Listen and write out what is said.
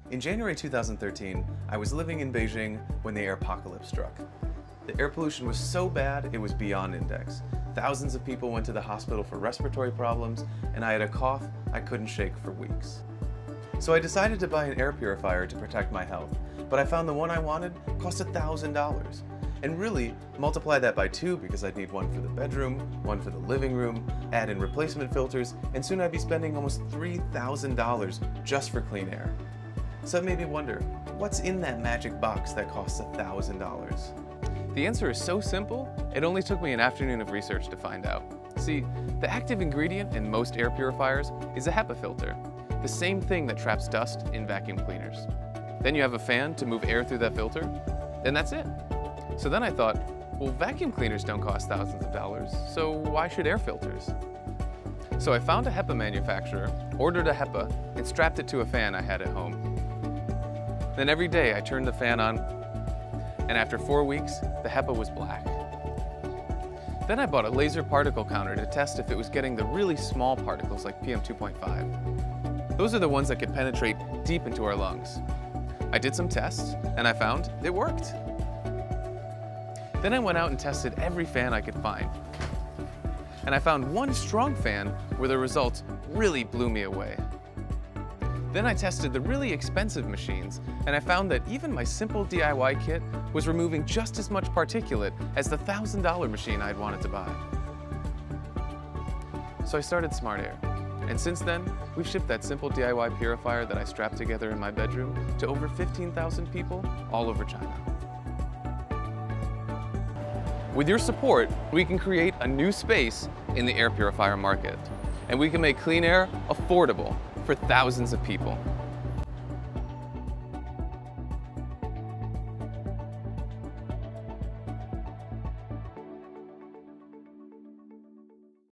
In January 2013, I was living in Beijing when the airpocalypse struck. The air pollution was so bad it was beyond index. Thousands of people went to the hospital for respiratory problems, and I had a cough I couldn't shake for weeks. So I decided to buy an air purifier to protect my health, but I found the one I wanted cost $1,000. And really, multiply that by 2 because I'd need one for the bedroom, one for the living room, add in replacement filters, and soon I'd be spending almost $3,000 just for clean air. So it made me wonder, what's in that magic box that costs $1,000? The answer is so simple, it only took me an afternoon of research to find out. See, the active ingredient in most air purifiers is a HEPA filter, the same thing that traps dust in vacuum cleaners. Then you have a fan to move air through that filter, and that's it. So then I thought, well, vacuum cleaners don't cost thousands of dollars, so why should air filters? So I found a HEPA manufacturer, ordered a HEPA, and strapped it to a fan I had at home. Then every day I turned the fan on, and after 4 weeks, the HEPA was black. Then I bought a laser particle counter to test if it was getting the really small particles like PM 2.5. Those are the ones that could penetrate deep into our lungs. I did some tests, and I found it worked. Then I went out and tested every fan I could find. And I found one strong fan where the results really blew me away. Then I tested the really expensive machines, and I found that even my simple DIY kit was removing just as much particulate as the $1,000 machine I'd wanted to buy. So I started Smart Air. And since then, we've shipped that simple DIY purifier that I strapped together in my bedroom to over 15,000 people all over China. With your support, we can create a new space in the air purifier market, and we can make clean air affordable for thousands of people.